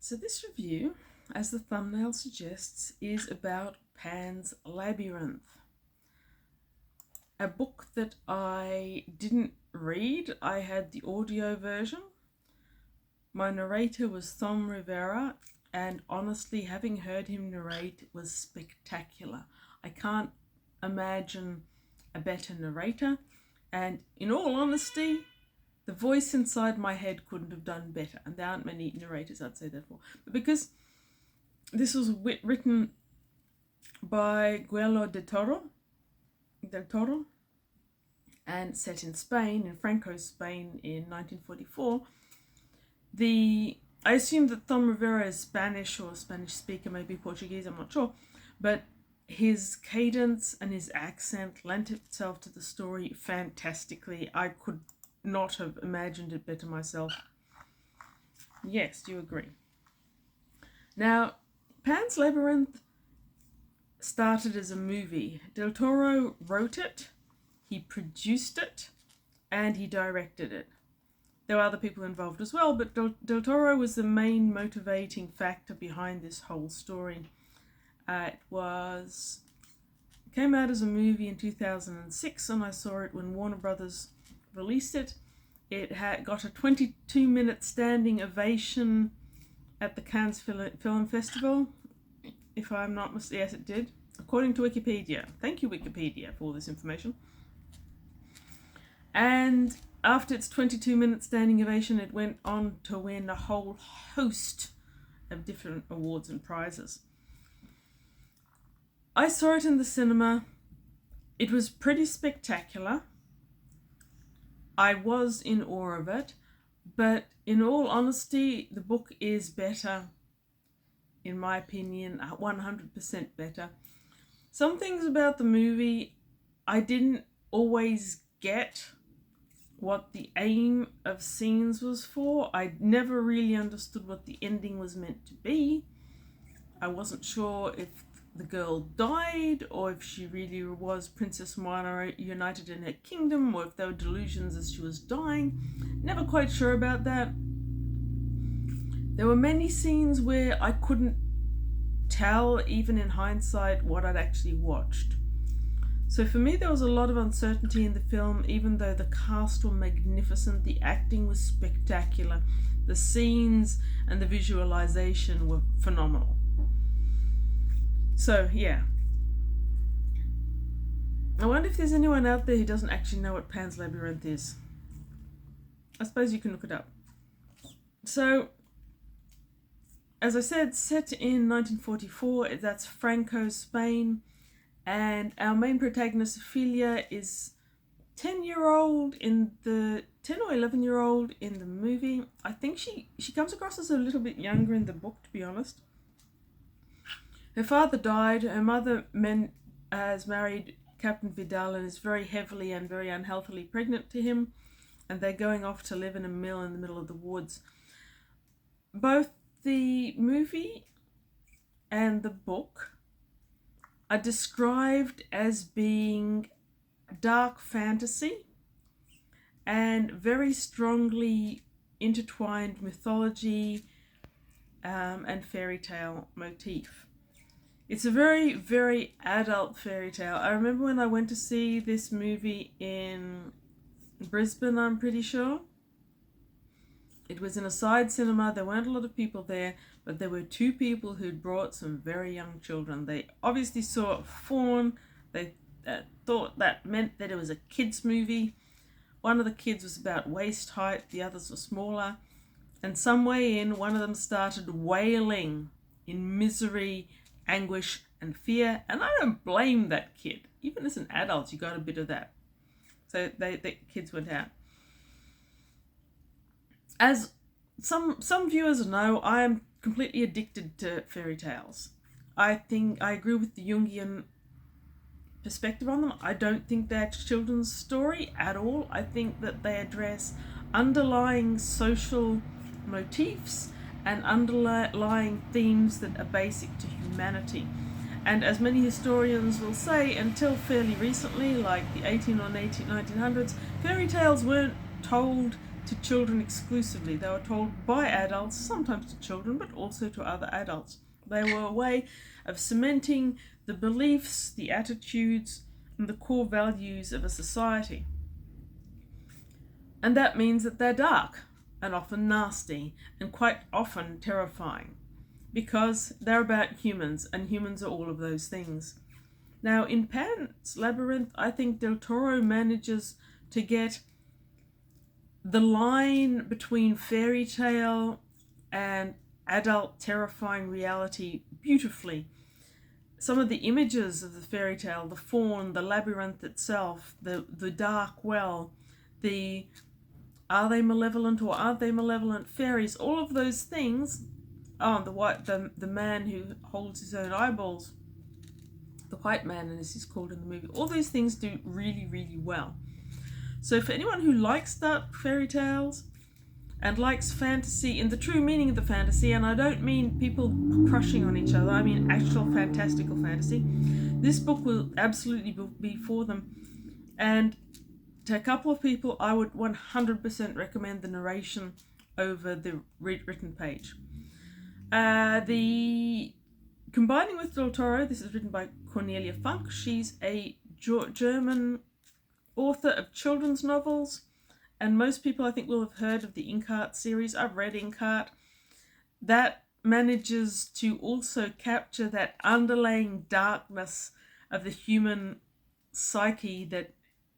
So this review, as the thumbnail suggests, is about Pan's Labyrinth. A book that I didn't read. I had the audio version. My narrator was Thom Rivera, and honestly, having heard him narrate was spectacular. I can't imagine a better narrator, and in all honesty, the voice inside my head couldn't have done better, and there aren't many narrators I'd say that for. But because this was written by Guillermo del Toro, and set in Spain, in Franco's Spain in 1944, I assume that Thom Rivera is Spanish or Spanish speaker, maybe Portuguese, I'm not sure, but his cadence and his accent lent itself to the story fantastically. I could not have imagined it better myself. Yes, do you agree? Now, Pan's Labyrinth started as a movie. Del Toro wrote it, he produced it, and he directed it. There were other people involved as well, but Del Toro was the main motivating factor behind this whole story. It came out as a movie in 2006, and I saw it when Warner Brothers released it. It got a 22-minute standing ovation at the Cannes Film Festival, if I'm not mistaken. Yes, it did, according to Wikipedia. Thank you, Wikipedia, for all this information. And after its 22-minute standing ovation, it went on to win a whole host of different awards and prizes. I saw it in the cinema. It was pretty spectacular. I was in awe of it, but in all honesty, the book is better, in my opinion, 100% better. Some things about the movie I didn't always get what the aim of scenes was for. I never really understood what the ending was meant to be. I wasn't sure if the girl died, or if she really was Princess Moana united in her kingdom, or if there were delusions as she was dying. Never quite sure about that. There were many scenes where I couldn't tell, even in hindsight, what I'd actually watched. So for me, there was a lot of uncertainty in the film, even though the cast were magnificent, the acting was spectacular, the scenes and the visualization were phenomenal. So, yeah. I wonder if there's anyone out there who doesn't actually know what Pan's Labyrinth is. I suppose you can look it up. So, as I said, set in 1944, that's Franco's Spain, and our main protagonist, Ofelia, is 10 or 11-year-old in the movie. I think she comes across as a little bit younger in the book, to be honest. Her father died. Her mother has married Captain Vidal and is very heavily and very unhealthily pregnant to him, and they're going off to live in a mill in the middle of the woods. Both the movie and the book are described as being dark fantasy and very strongly intertwined mythology and fairy tale motif. It's a very, very adult fairy tale. I remember when I went to see this movie in Brisbane, I'm pretty sure. It was in a side cinema. There weren't a lot of people there, but there were two people who'd brought some very young children. They obviously saw Faun. They thought that meant that it was a kids' movie. One of the kids was about waist height. The others were smaller. And some way in, one of them started wailing in misery, anguish and fear, and I don't blame that kid. Even as an adult, you got a bit of that. So the kids went out. As some viewers know, I am completely addicted to fairy tales. I think I agree with the Jungian perspective on them. I don't think they're children's story at all. I think that they address underlying social motifs and underlying themes that are basic to humanity. And as many historians will say, until fairly recently, like the 1900s, fairy tales weren't told to children exclusively. They were told by adults, sometimes to children, but also to other adults. They were a way of cementing the beliefs, the attitudes, and the core values of a society. And that means that they're dark and often nasty and quite often terrifying, because they're about humans, and humans are all of those things. Now, in Pan's Labyrinth, I think Del Toro manages to get the line between fairy tale and adult terrifying reality beautifully. Some of the images of the fairy tale, the faun, the labyrinth itself, the dark well, the are they malevolent or aren't they malevolent fairies, all of those things. Oh, the man who holds his own eyeballs, the white man, as he's called in the movie. All these things do really, really well. So for anyone who likes dark fairy tales and likes fantasy in the true meaning of the fantasy, and I don't mean people crushing on each other, I mean actual fantastical fantasy, this book will absolutely be for them. And to a couple of people, I would 100% recommend the narration over the written page. Combining with Del Toro, this is written by Cornelia Funke. She's a German author of children's novels, and most people I think will have heard of the Inkheart series. I've read Inkheart. That manages to also capture that underlying darkness of the human psyche that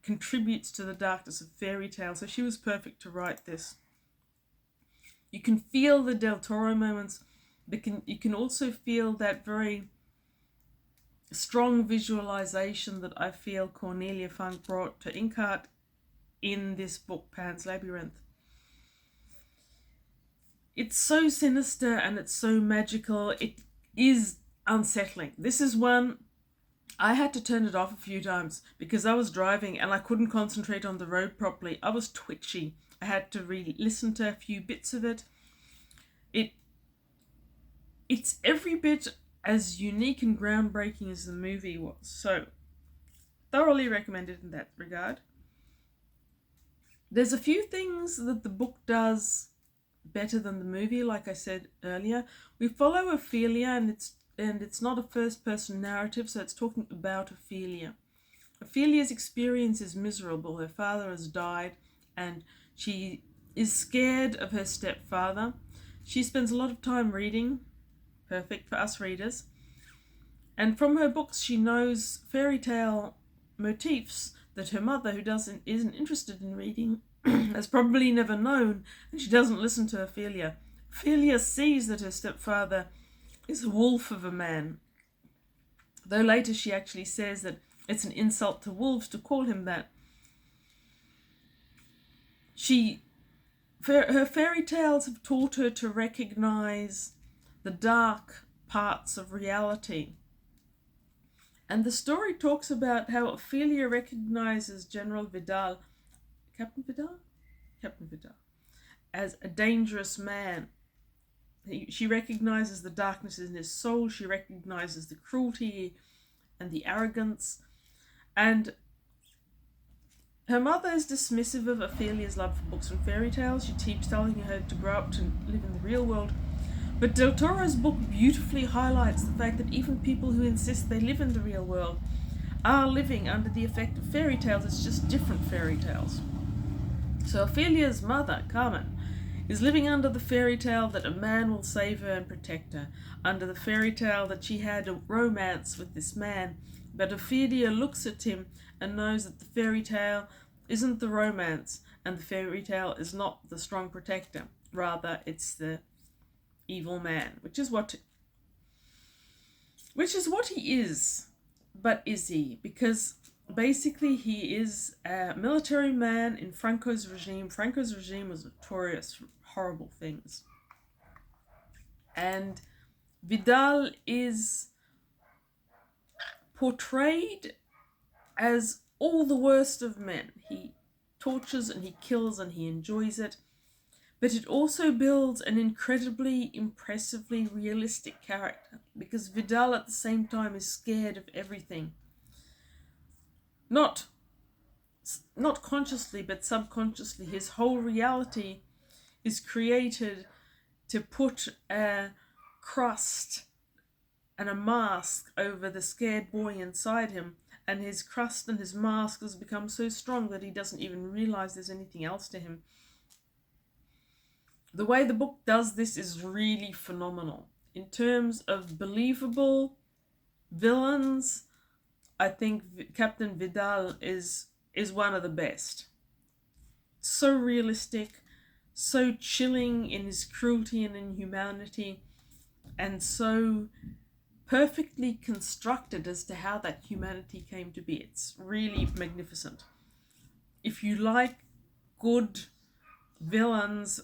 contributes to the darkness of fairy tale. So she was perfect to write this. You can feel the Del Toro moments, but you can also feel that very strong visualization that I feel Cornelia Funke brought to Inkheart in this book, Pan's Labyrinth. It's so sinister and it's so magical. It is unsettling. This is one I had to turn it off a few times because I was driving and I couldn't concentrate on the road properly. I was twitchy. I had to really listen to a few bits of it. It's every bit as unique and groundbreaking as the movie was. So, thoroughly recommended in that regard. There's a few things that the book does better than the movie, like I said earlier. We follow Ofelia, and it's not a first-person narrative, so it's talking about Ofelia. Ophelia's experience is miserable. Her father has died, and she is scared of her stepfather. She spends a lot of time reading, perfect for us readers, and from her books she knows fairy tale motifs that her mother, who isn't interested in reading, has probably never known, and she doesn't listen to Ofelia. Ofelia sees that her stepfather is a wolf of a man, though later she actually says that it's an insult to wolves to call him that. Her fairy tales have taught her to recognize the dark parts of reality. And the story talks about how Ofelia recognizes Captain Vidal, as a dangerous man. She recognizes the darkness in his soul. She recognizes the cruelty and the arrogance. And her mother is dismissive of Ophelia's love for books and fairy tales. She keeps telling her to grow up to live in the real world. But Del Toro's book beautifully highlights the fact that even people who insist they live in the real world are living under the effect of fairy tales. It's just different fairy tales. So Ophelia's mother, Carmen, is living under the fairy tale that a man will save her and protect her, under the fairy tale that she had a romance with this man. But Ophelia looks at him and knows that the fairy tale isn't the romance, and the fairy tale is not the strong protector. Rather, it's the evil man, which is what he is. But is he? Because basically he is a military man in Franco's regime. Franco's regime was notorious for horrible things. And Vidal is portrayed as all the worst of men. He tortures and he kills and he enjoys it. But it also builds an incredibly, impressively realistic character, because Vidal at the same time is scared of everything. Not not consciously but subconsciously, his whole reality is created to put a crust and a mask over the scared boy inside him, and his crust and his mask has become so strong that he doesn't even realize there's anything else to him. The way the book does this is really phenomenal. In terms of believable villains, I think Captain Vidal is one of the best. So realistic, so chilling in his cruelty and inhumanity, and so perfectly constructed as to how that humanity came to be. It's really magnificent. If you like good villains,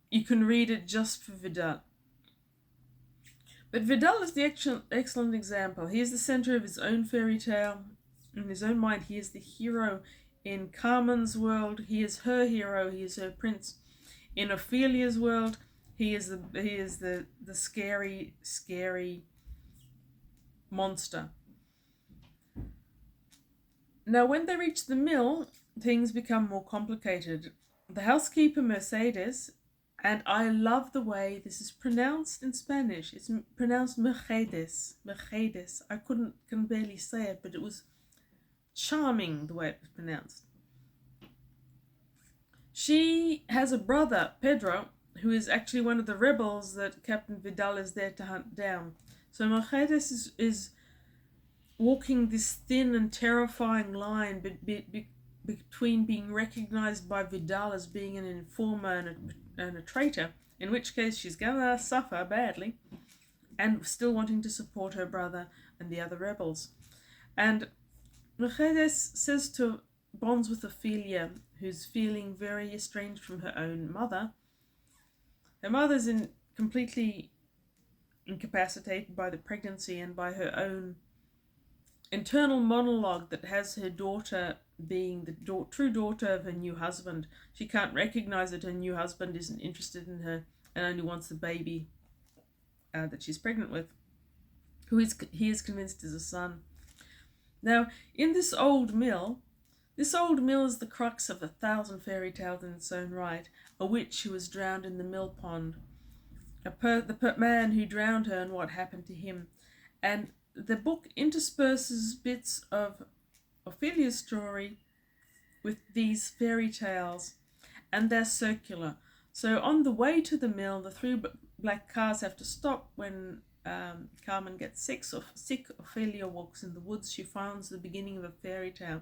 you can read it just for Vidal. But Vidal is the excellent example. He is the center of his own fairy tale. In his own mind, he is the hero. In Carmen's world, he is her hero. He is her prince. In Ophelia's world, he is the scary monster. Now, when they reach the mill, things become more complicated. The housekeeper, Mercedes, and I love the way this is pronounced in Spanish. It's pronounced Mercedes. Mercedes. I can barely say it, but it was charming the way it was pronounced. She has a brother, Pedro, who is actually one of the rebels that Captain Vidal is there to hunt down. So Mercedes is walking this thin and terrifying line between being recognized by Vidal as being an informer and a traitor, in which case she's gonna suffer badly, and still wanting to support her brother and the other rebels. And Mercedes bonds with Ofelia, who's feeling very estranged from her own mother. Her mother's completely incapacitated by the pregnancy and by her own internal monologue that has her daughter being the true daughter of her new husband. She can't recognize that her new husband isn't interested in her and only wants the baby that she's pregnant with, who he is convinced is a son. Now, in this old mill is the crux of 1,000 fairy tales in its own right. A witch who was drowned in the mill pond, the man who drowned her and what happened to him. And the book intersperses bits of Ophelia's story with these fairy tales, and they're circular. So on the way to the mill, the three black cars have to stop when Carmen gets sick. Ofelia walks in the woods. She finds the beginning of a fairy tale.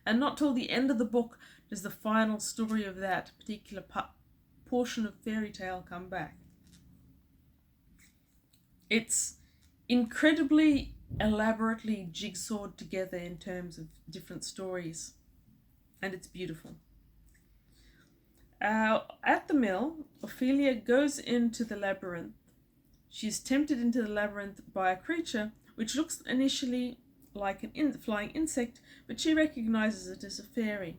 And not till the end of the book does the final story of that particular portion of fairy tale come back. It's incredibly elaborately jigsawed together in terms of different stories, and it's beautiful. At the mill, Ofelia goes into the labyrinth. She's tempted into the labyrinth by a creature which looks initially like an flying insect, but she recognizes it as a fairy.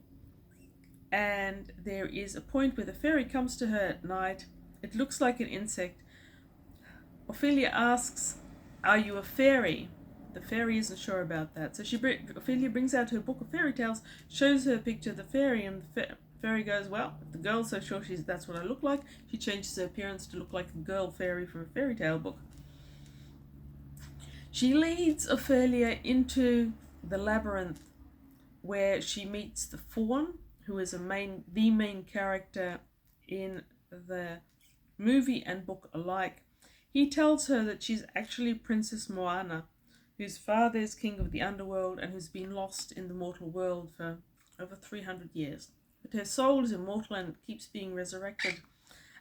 And there is a point where the fairy comes to her at night. It looks like an insect. Ofelia asks, "Are you a fairy?" The fairy isn't sure about that. So Ofelia brings out her book of fairy tales, shows her a picture of the fairy, and the fairy goes, "Well, if the girl's so sure that's what I look like," she changes her appearance to look like a girl fairy from a fairy tale book. She leads Ofelia into the labyrinth, where she meets the Faun, who is the main character in the movie and book alike. He tells her that she's actually Princess Moana, whose father is king of the underworld and who's been lost in the mortal world for over 300 years. But her soul is immortal and keeps being resurrected,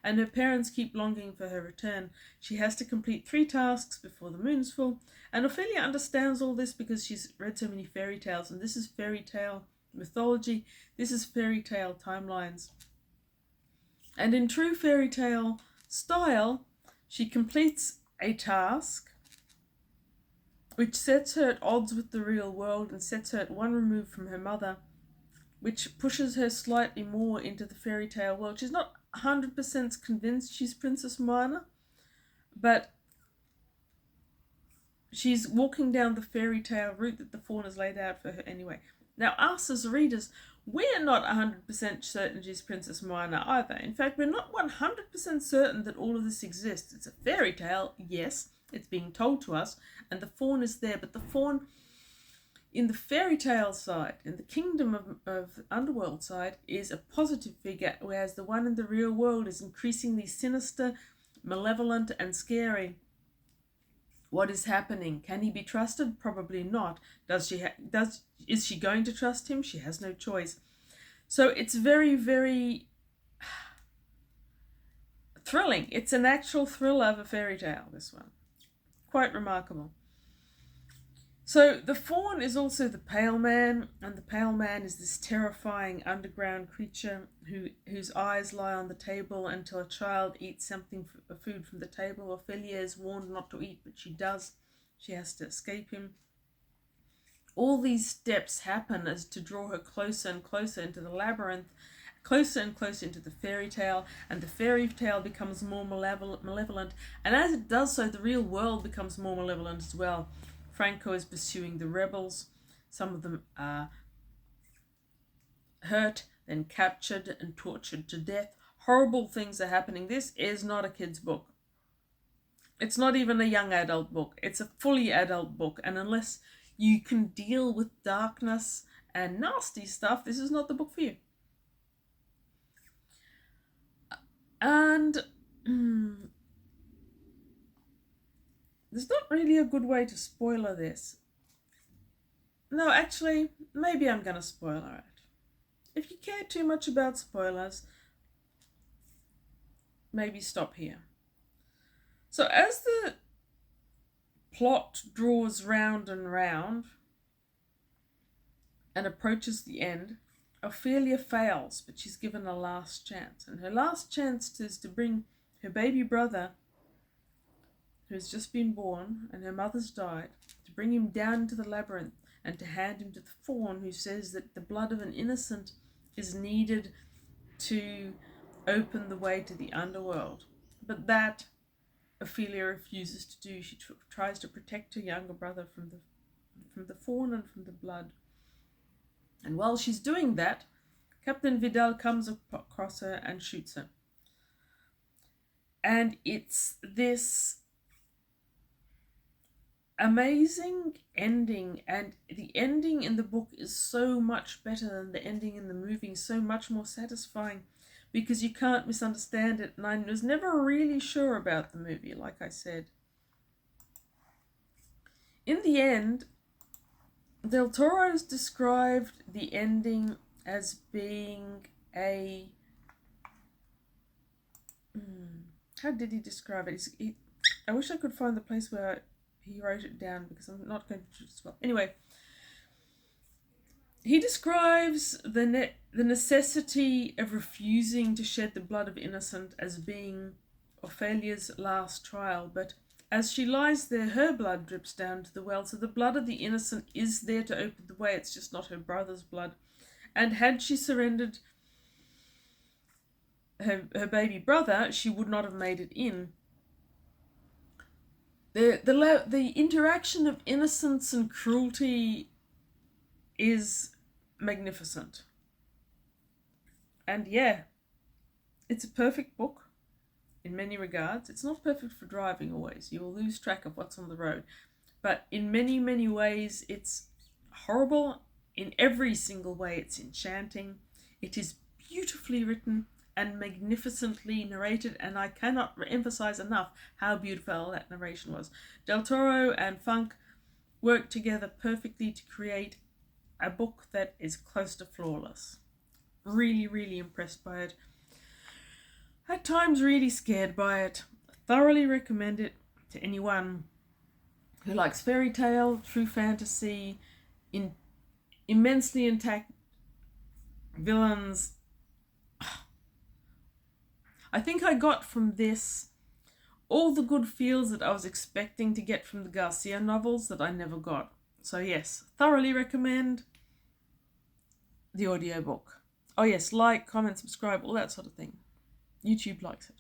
and her parents keep longing for her return. She has to complete 3 tasks before the moon's full, and Ofelia understands all this because she's read so many fairy tales, and this is fairy tale mythology, this is fairy tale timelines. And in true fairy tale style, she completes a task which sets her at odds with the real world and sets her at one remove from her mother, which pushes her slightly more into the fairy tale world. She's not 100% convinced she's Princess Moana, but she's walking down the fairy tale route that the Faun has laid out for her anyway. Now, us as readers, We're not 100% certain she's Princess Moana either. In fact, we're not 100% certain that all of this exists. It's a fairy tale, yes, it's being told to us, and the faun is there, but the faun in the fairy tale side, in the kingdom of underworld side, is a positive figure, whereas the one in the real world is increasingly sinister, malevolent, and scary. What is happening? Can he be trusted? Probably not. Is she going to trust him? She has no choice. So it's very, very thrilling. It's an actual thriller of a fairy tale, this one. Quite remarkable. So the faun is also the pale man, and the pale man is this terrifying underground creature whose eyes lie on the table until a child eats something, food from the table. Ofelia is warned not to eat, but she does. She has to escape him. All these steps happen as to draw her closer and closer into the labyrinth, closer and closer into the fairy tale, and the fairy tale becomes more malevolent, and as it does so, the real world becomes more malevolent as well. Franco is pursuing the rebels. Some of them are hurt, then captured and tortured to death. Horrible things are happening. This is not a kid's book. It's not even a young adult book. It's a fully adult book. And unless you can deal with darkness and nasty stuff, this is not the book for you. And there's not really a good way to spoiler this. No, actually, maybe I'm going to spoiler it. If you care too much about spoilers, maybe stop here. So as the plot draws round and round and approaches the end, Ofelia fails, but she's given a last chance. And her last chance is to bring her baby brother, who has just been born and her mother's died, to bring him down into the labyrinth and to hand him to the faun, who says that the blood of an innocent is needed to open the way to the underworld. But that Ofelia refuses to do. She tries to protect her younger brother from the faun and from the blood. And while she's doing that, Captain Vidal comes across her and shoots her. And it's this amazing ending, and the ending in the book is so much better than the ending in the movie, so much more satisfying, because you can't misunderstand it. And I was never really sure about the movie, like I said. In the end, Del Toro's described the ending as being a... How did he describe it? I wish I could find the place where he wrote it down, because I'm not going to do this well. Anyway, he describes the necessity of refusing to shed the blood of innocent as being Ophelia's last trial, but as she lies there, her blood drips down to the well, so the blood of the innocent is there to open the way. It's just not her brother's blood. And had she surrendered her baby brother, she would not have made it in. The interaction of innocence and cruelty is magnificent. And yeah, it's a perfect book in many regards. It's not perfect for driving always. You will lose track of what's on the road. But in many, many ways, it's horrible. In every single way, it's enchanting. It is beautifully written and magnificently narrated, and I cannot emphasize enough how beautiful that narration was. Del Toro and Funke worked together perfectly to create a book that is close to flawless. Really, really impressed by it. At times really scared by it. Thoroughly recommend it to anyone who likes fairy tale, true fantasy, immensely intact villains. I think I got from this all the good feels that I was expecting to get from the Garcia novels that I never got. So yes, thoroughly recommend the audiobook. Oh yes, like, comment, subscribe, all that sort of thing. YouTube likes it.